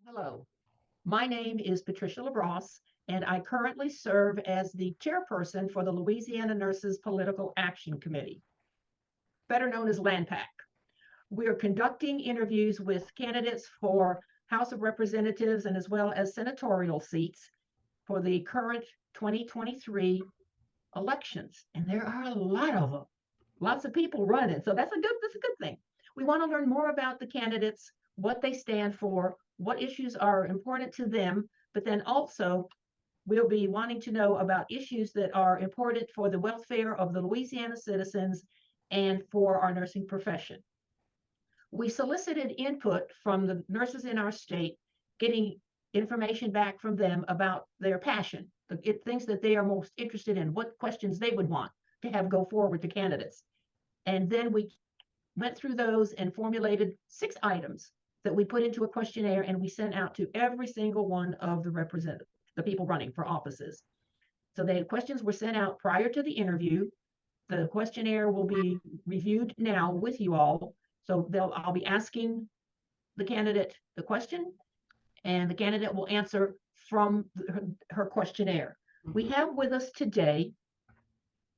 Hello, my name is Patricia LaBrosse, and I currently serve as the chairperson for the Louisiana Nurses Political Action Committee, better known as LANPAC. We are conducting interviews with candidates for House of Representatives and as well as senatorial seats for the current 2023 elections. And there are a lot of them, lots of people running. So that's a good thing. We want to learn more about the candidates, what they stand for, what issues are important to them, but then also we'll be wanting to know about issues that are important for the welfare of the Louisiana citizens and for our nursing profession. We solicited input from the nurses in our state, getting information back from them about their passion, the things that they are most interested in, what questions they would want to have go forward to candidates. And then we went through those and formulated 6 items that we put into a questionnaire and we sent out to every single one of the representatives, the people running for offices. So the questions were sent out prior to the interview. The questionnaire will be reviewed now with you all. So I'll be asking the candidate the question, and the candidate will answer from her questionnaire. We have with us today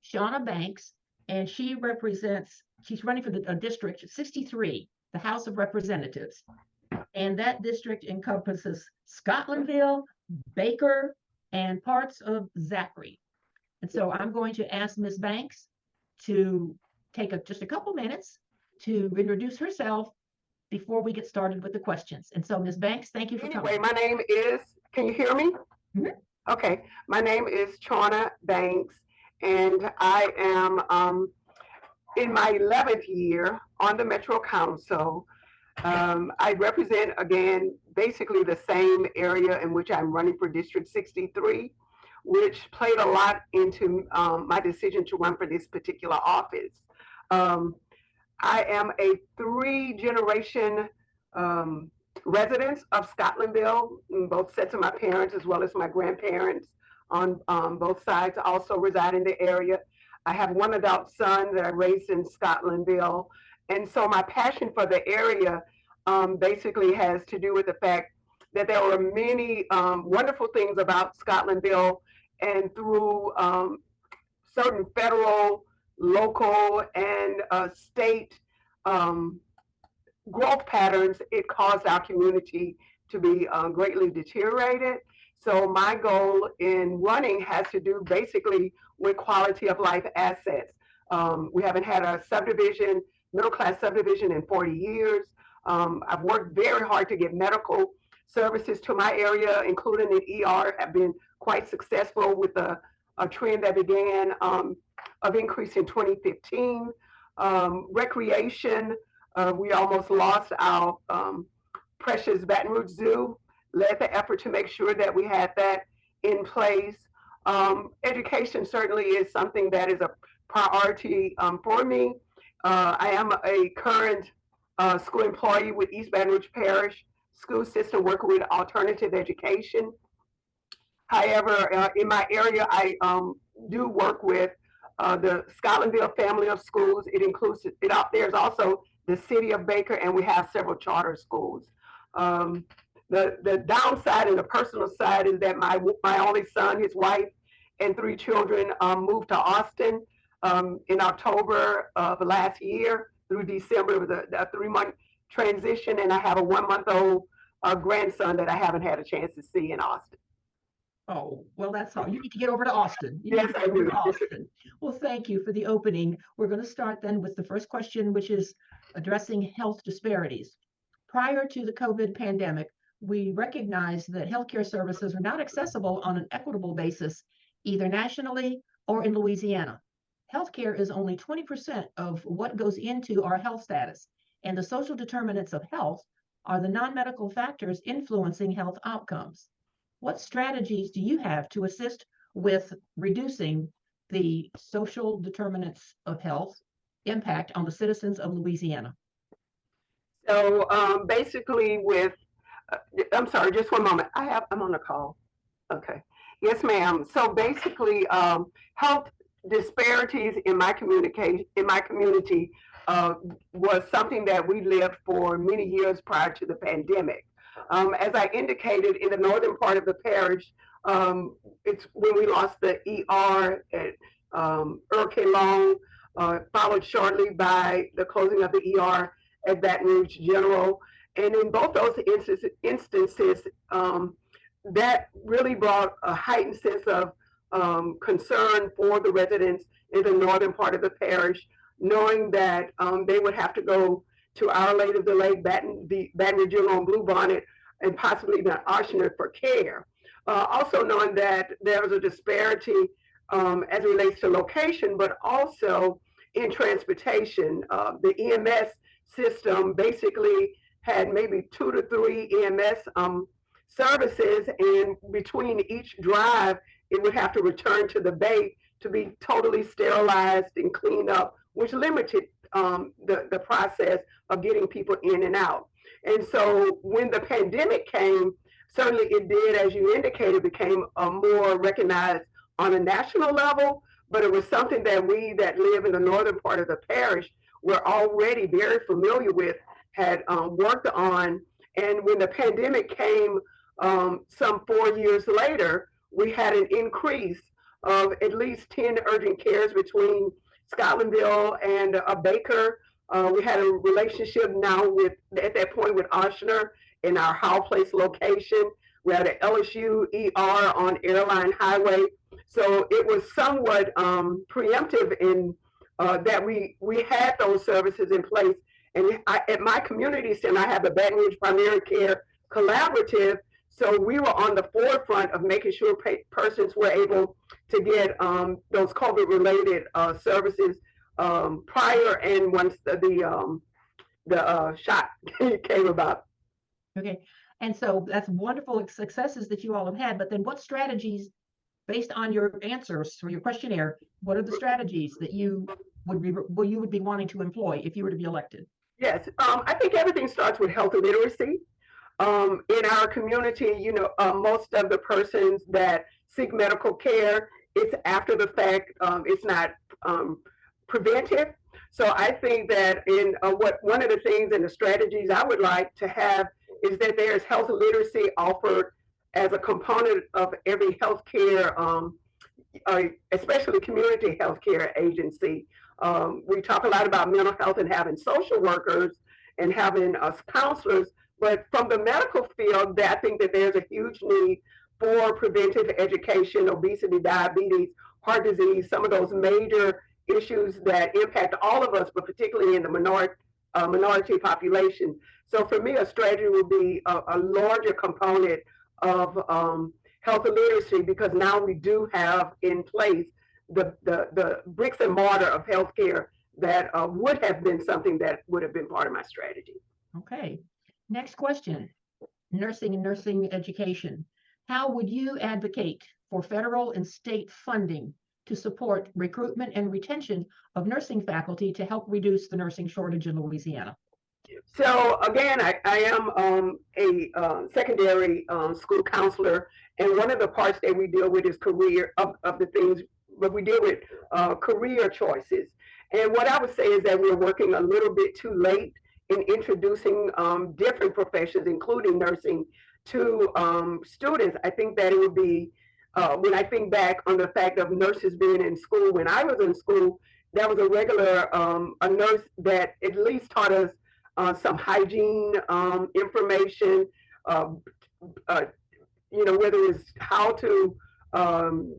Chauna Banks, and she's running for the District 63, the House of Representatives. And that district encompasses Scotlandville, Baker, and parts of Zachary. And so I'm going to ask Ms. Banks to take just a couple minutes to introduce herself before we get started with the questions. And so, Ms. Banks, thank you for coming. Anyway, my name is, can you hear me? Mhm. Okay, my name is Chauna Banks, and I am in my 11th year on the Metro Council. I represent, again, basically the same area in which I'm running for District 63, which played a lot into my decision to run for this particular office. I am a 3-generation resident of Scotlandville, both sets of my parents as well as my grandparents on both sides also reside in the area. I have one adult son that I raised in Scotlandville. And so my passion for the area basically has to do with the fact that there were many wonderful things about Scotlandville, and through certain federal, local, and state growth patterns, it caused our community to be greatly deteriorated. So my goal in running has to do basically with quality of life assets. We haven't had a subdivision, middle class subdivision in 40 years. I've worked very hard to get medical services to my area, including the ER, have been quite successful with a trend that began of increase in 2015. Recreation, we almost lost our precious Baton Rouge Zoo, led the effort to make sure that we had that in place. Education certainly is something that is a priority for me. I am a current school employee with East Baton Rouge Parish School System, working with alternative education. However, in my area, I do work with the Scotlandville family of schools. It includes, there's also the city of Baker, and we have several charter schools. The downside and the personal side is that my only son, his wife, and 3 children moved to Austin in October of last year through December. It was a 3-month transition, and I have a 1-month-old grandson that I haven't had a chance to see in Austin. Oh, well, that's all. You need to get over to Austin. Yes, I do. Austin. Well, thank you for the opening. We're going to start then with the first question, which is addressing health disparities. Prior to the COVID pandemic, we recognized that healthcare services are not accessible on an equitable basis, either nationally or in Louisiana. Healthcare is only 20% of what goes into our health status, and the social determinants of health are the non-medical factors influencing health outcomes. What strategies do you have to assist with reducing the social determinants of health impact on the citizens of Louisiana? So basically I'm sorry, just one moment. I'm on a call. Okay. Yes, ma'am. So basically, health disparities in my community was something that we lived for many years prior to the pandemic. As I indicated, in the northern part of the parish, it's when we lost the ER at Hurricane Long, followed shortly by the closing of the ER at Baton Rouge General. And in both those instances, that really brought a heightened sense of concern for the residents in the northern part of the parish, knowing that they would have to go to Our Lady of the Lake, Baton Rouge General, and Bluebonnet, and possibly even Oshner for care. Also knowing that there was a disparity as it relates to location, but also in transportation. The EMS system basically had maybe 2 to 3 EMS services, and between each drive, it would have to return to the bay to be totally sterilized and cleaned up, which limited the process of getting people in and out. And so when the pandemic came, certainly it did, as you indicated, became more recognized on a national level, but it was something that we that live in the northern part of the parish were already very familiar with, had worked on. And when the pandemic came some 4 years later, we had an increase of at least 10 urgent cares between Scottsville and Baker. We had a relationship now with, at that point, with Oshner in our Howell Place location. We had an LSU ER on Airline Highway. So it was somewhat preemptive in that we had those services in place. And at my community center, I have the Baton Rouge Primary Care Collaborative. So we were on the forefront of making sure persons were able to get those COVID-related services prior and once the shot came about. Okay, and so that's wonderful successes that you all have had, but then what strategies, based on your answers for your questionnaire, what are the strategies that you would be wanting to employ if you were to be elected? Yes, I think everything starts with health literacy. In our community, you know, most of the persons that seek medical care, it's after the fact, it's not preventive. So I think that one of the things and the strategies I would like to have is that there's health literacy offered as a component of every healthcare, especially community healthcare agency. We talk a lot about mental health and having social workers and having counselors, but from the medical field, I think that there's a huge need for preventive education, obesity, diabetes, heart disease, some of those major issues that impact all of us, but particularly in the minority population. So for me, a strategy would be a larger component of health literacy, because now we do have in place the bricks and mortar of healthcare that would have been something that would have been part of my strategy. Okay. Next question, nursing and nursing education. How would you advocate for federal and state funding to support recruitment and retention of nursing faculty to help reduce the nursing shortage in Louisiana? So again, I am a secondary school counselor, and one of the parts that we deal with is career of the things, but we deal with career choices. And what I would say is that we're working a little bit too late in introducing different professions, including nursing, to students. I think that it would be, when I think back on the fact of nurses being in school, when I was in school, that was a regular, a nurse that at least taught us some hygiene information, you know, whether it's how to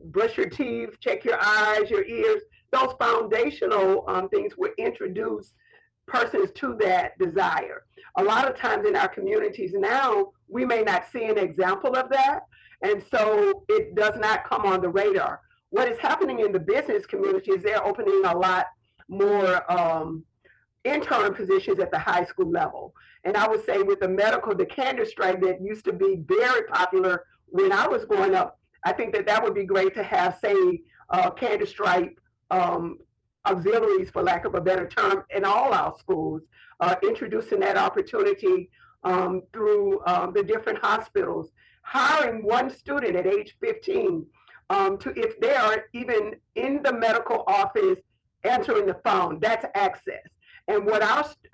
brush your teeth, check your eyes, your ears, those foundational things were introduced persons to that desire. A lot of times in our communities now, we may not see an example of that, and so it does not come on the radar. What is happening in the business community is they're opening a lot more intern positions at the high school level. And I would say with the medical, the Candy Stripe that used to be very popular when I was growing up, I think that that would be great to have, say, Candy Stripe auxiliaries, for lack of a better term, in all our schools, introducing that opportunity through the different hospitals, hiring one student at age 15 to, if they are even in the medical office answering the phone, that's access. And what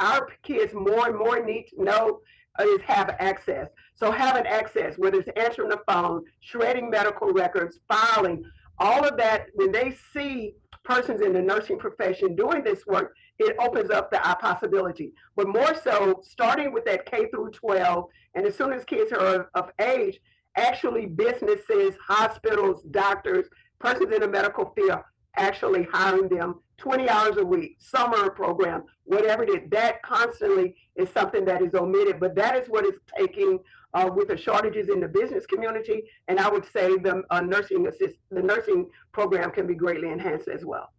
our kids more and more need to know is have access. So having access, whether it's answering the phone, shredding medical records, filing, all of that, when they see persons in the nursing profession doing this work, it opens up the possibility. But more so, starting with that K through 12, and as soon as kids are of age, actually businesses, hospitals, doctors, persons in the medical field, actually hiring them 20 hours a week, summer program, whatever it is. That constantly is something that is omitted, but that is what is taking with the shortages in the business community. And I would say the nursing program can be greatly enhanced as well.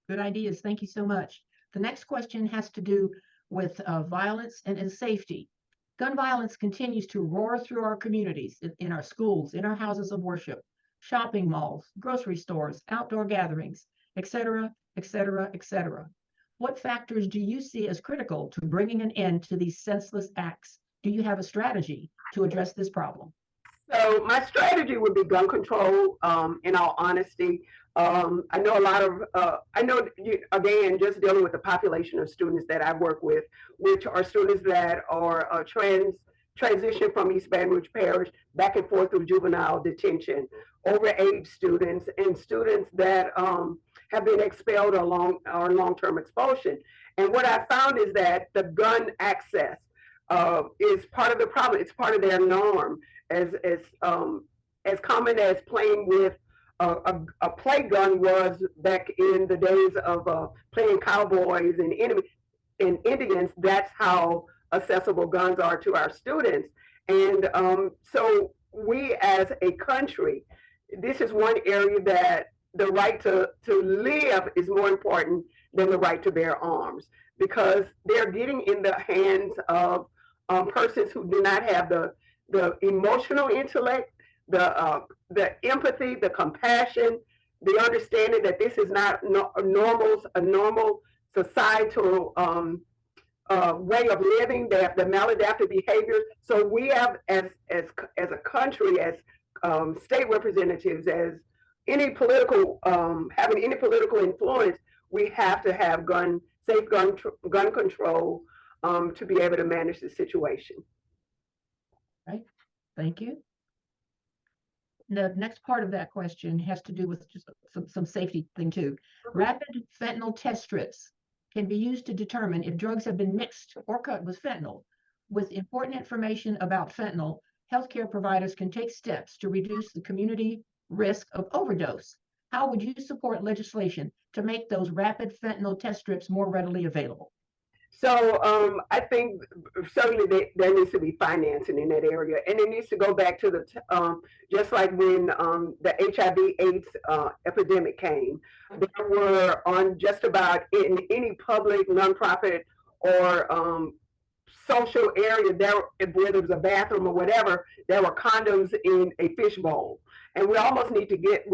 Good ideas. Thank you so much. The next question has to do with violence and safety. Gun violence continues to roar through our communities, in our schools, in our houses of worship, shopping malls, grocery stores, outdoor gatherings, etc., etc., etc. What factors do you see as critical to bringing an end to these senseless acts? Do you have a strategy to address this problem? So my strategy would be gun control, in all honesty. I know a lot of, again, just dealing with the population of students that I work with, which are students that are transition from East Baton Rouge Parish back and forth through juvenile detention, overage students, and students that have been expelled or long-term expulsion. And what I found is that the gun access is part of the problem. It's part of their norm. As common as playing with a play gun was back in the days of playing cowboys and Indians. That's how accessible guns are to our students. And so we as a country, this is one area that the right to live is more important than the right to bear arms, because they're getting in the hands of persons who do not have the emotional intellect, the empathy, the compassion, the understanding that this is not a normal societal way of living. They have the maladaptive behaviors. So we have, as a country, as state representatives, as any political having any political influence, we have to have safe gun control to be able to manage the situation. Right. Thank you. The next part of that question has to do with just some safety thing too. Rapid fentanyl test strips can be used to determine if drugs have been mixed or cut with fentanyl. With important information about fentanyl, healthcare providers can take steps to reduce the community risk of overdose. How would you support legislation to make those rapid fentanyl test strips more readily available? So I think certainly there needs to be financing in that area, and it needs to go back to the just like when the HIV/AIDS epidemic came. There were on just about in any public, nonprofit, or social area there, whether it was a bathroom or whatever, there were condoms in a fishbowl, and we almost need to get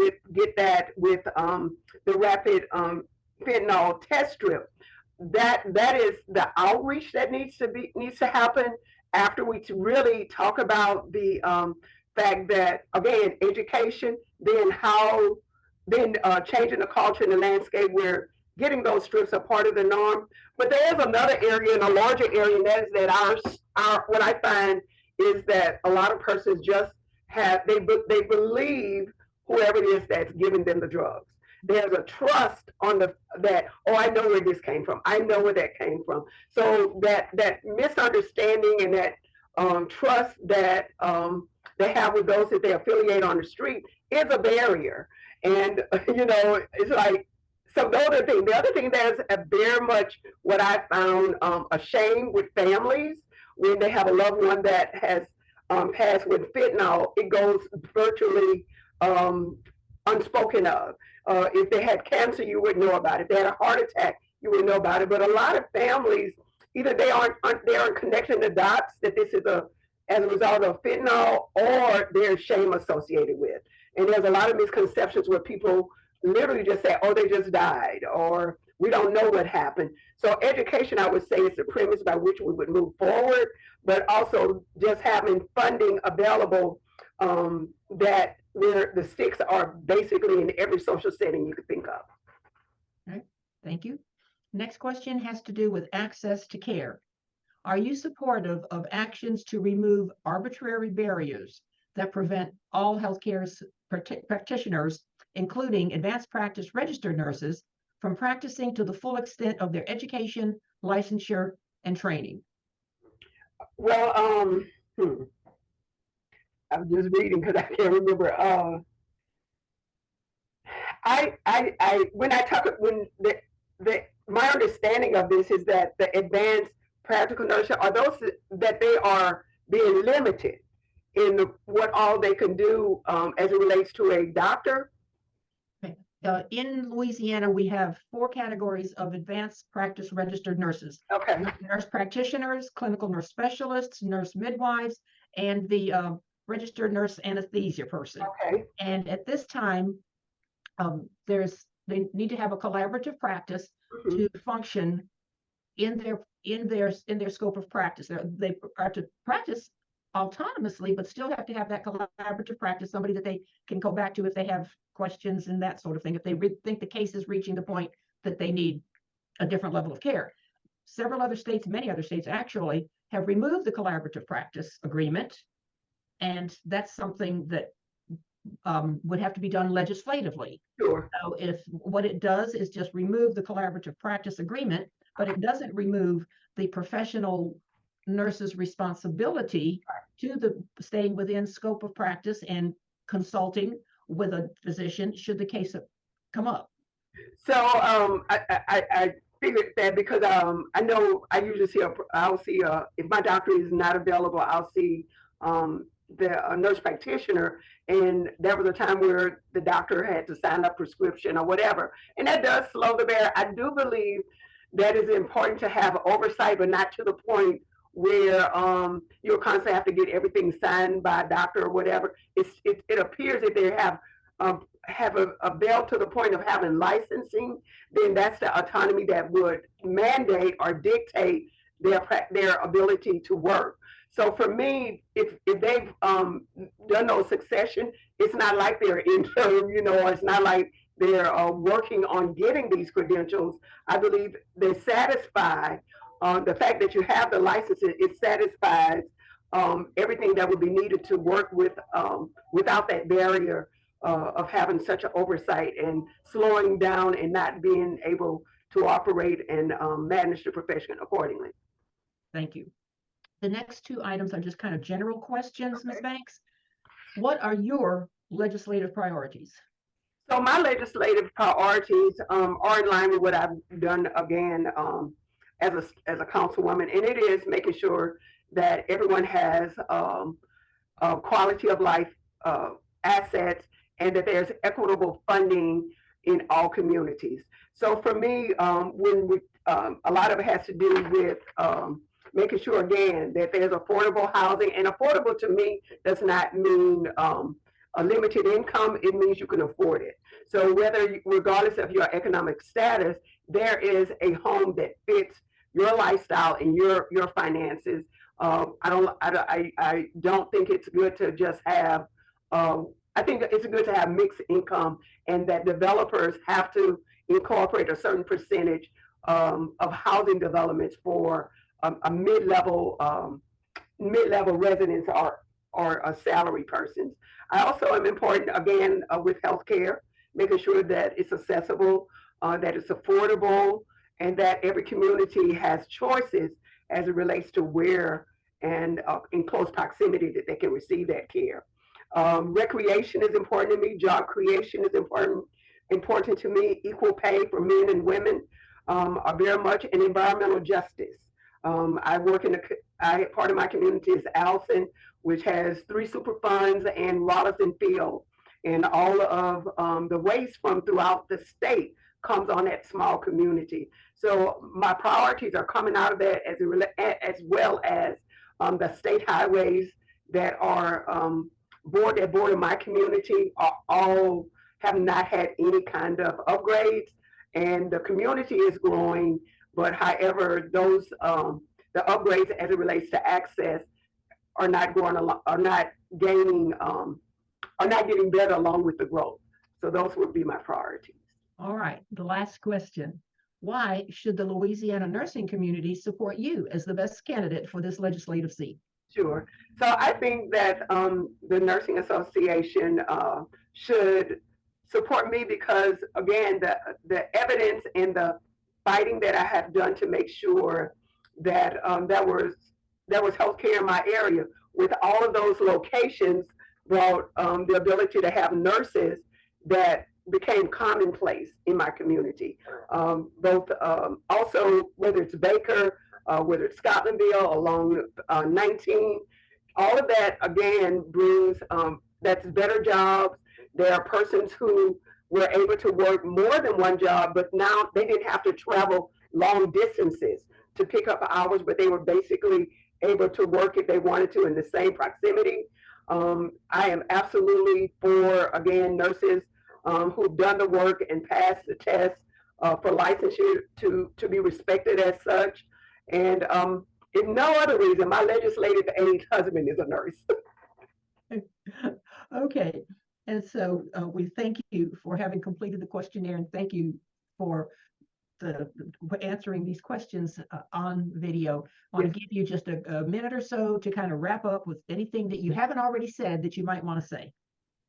that with the rapid fentanyl test strip. That is the outreach that needs to happen after we really talk about the fact that, again, education, then changing the culture and the landscape where getting those strips are part of the norm. But there is another area, and a larger area, and that is that our what I find is that a lot of persons just they believe whoever it is that's giving them the drugs. There's a trust on that, oh, I know where this came from. I know where that came from. So that misunderstanding and that trust that they have with those that they affiliate on the street is a barrier. And, it's like, so the other thing that is very much what I found a shame with families when they have a loved one that has passed with fentanyl, it goes virtually unspoken of. If they had cancer, you wouldn't know about it. If they had a heart attack, you wouldn't know about it. But a lot of families, either they aren't connecting the dots that this is as a result of fentanyl, or there's shame associated with. And there's a lot of misconceptions where people literally just say, oh, they just died, or we don't know what happened. So education, I would say, is the premise by which we would move forward, but also just having funding available that where the sticks are basically in every social setting you could think of. All right, thank you. Next question has to do with access to care. Are you supportive of actions to remove arbitrary barriers that prevent all healthcare practitioners, including advanced practice registered nurses, from practicing to the full extent of their education, licensure, and training? Well, I'm just reading because I can't remember. When I talk, when my understanding of this is that the advanced practical nurses are those that they are being limited in what all they can do as it relates to a doctor. In Louisiana, we have 4 categories of advanced practice registered nurses. Okay. Nurse practitioners, clinical nurse specialists, nurse midwives, and the registered nurse anesthesia person. Okay. And at this time, they need to have a collaborative practice to function in their scope of practice. They are to practice autonomously, but still have to have that collaborative practice, somebody that they can go back to if they have questions and that sort of thing, if they think the case is reaching the point that they need a different level of care. Several other states, many other states actually, have removed the collaborative practice agreement, and that's something that would have to be done legislatively. Sure. So if what it does is just remove the collaborative practice agreement, but it doesn't remove the professional nurse's responsibility to the staying within scope of practice and consulting with a physician should the case come up. So I figured that because I know I usually see I'll see if my doctor is not available, I'll see the nurse practitioner, and there was a time where the doctor had to sign a prescription or whatever, and that does slow the bear. I do believe that is important to have oversight, but not to the point where you'll constantly have to get everything signed by a doctor or whatever. It appears that they have a bill to the point of having licensing, then that's the autonomy that would mandate or dictate their ability to work. So for me, if they've done no succession, it's not like they're intern, or it's not like they're working on getting these credentials. I believe they satisfy the fact that you have the licenses. It satisfies everything that would be needed to work with without that barrier of having such an oversight and slowing down and not being able to operate and manage the profession accordingly. Thank you. The next 2 items are just kind of general questions, Ms. Banks. What are your legislative priorities? So my legislative priorities are in line with what I've done again as a councilwoman, and it is making sure that everyone has quality of life assets and that there's equitable funding in all communities. So for me, a lot of it has to do with making sure, again, that there's affordable housing. And affordable to me does not mean a limited income. It means you can afford it. So regardless of your economic status, there is a home that fits your lifestyle and your finances. I don't think it's good to just have, I think it's good to have mixed income, and that developers have to incorporate a certain percentage of housing developments for a mid-level residents or salary persons. I also am important, again, with healthcare, making sure that it's accessible, that it's affordable, and that every community has choices as it relates to where and in close proximity that they can receive that care. Recreation is important to me. Job creation is important to me. Equal pay for men and women are very much, and environmental justice. I work part of my community is Alson, which has 3 super funds, and Rollison Field, and all of the waste from throughout the state comes on that small community. So my priorities are coming out of that, as well as the state highways that are border my community all have not had any kind of upgrades, and the community is growing. But however, those the upgrades as it relates to access are not getting better along with the growth. So those would be my priorities. All right, the last question. Why should the Louisiana nursing community support you as the best candidate for this legislative seat? Sure. So I think that the Nursing Association should support me because, again, the evidence and the fighting that I have done to make sure that that was healthcare in my area, with all of those locations, brought the ability to have nurses that became commonplace in my community. Both also, whether it's Baker, whether it's Scottsville, along 19, all of that again brings that's better jobs. There are persons who were able to work more than one job, but now they didn't have to travel long distances to pick up hours, but they were basically able to work if they wanted to in the same proximity. I am absolutely for, again, nurses who've done the work and passed the test for licensure to be respected as such. And if no other reason, my legislative aid husband is a nurse. Okay, and so we thank you for having completed the questionnaire, and thank you for answering these questions on video. I want to give you just a minute or so to kind of wrap up with anything that you haven't already said that you might want to say.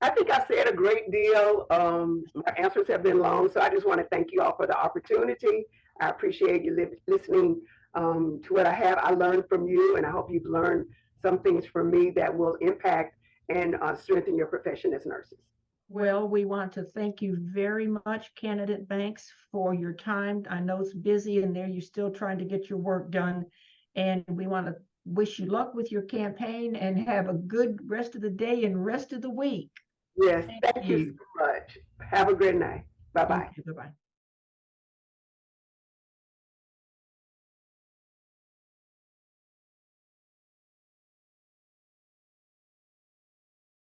I think I said a great deal. My answers have been long, so I just want to thank you all for the opportunity. I appreciate you listening to what I have. I learned from you, and I hope you've learned some things from me that will impact and strengthen your profession as nurses. Well, we want to thank you very much, candidate Banks, for your time. I know it's busy and there you're still trying to get your work done. And we want to wish you luck with your campaign and have a good rest of the day and rest of the week. Yes, thank you so much. Have a great night. Bye-bye. Bye-bye.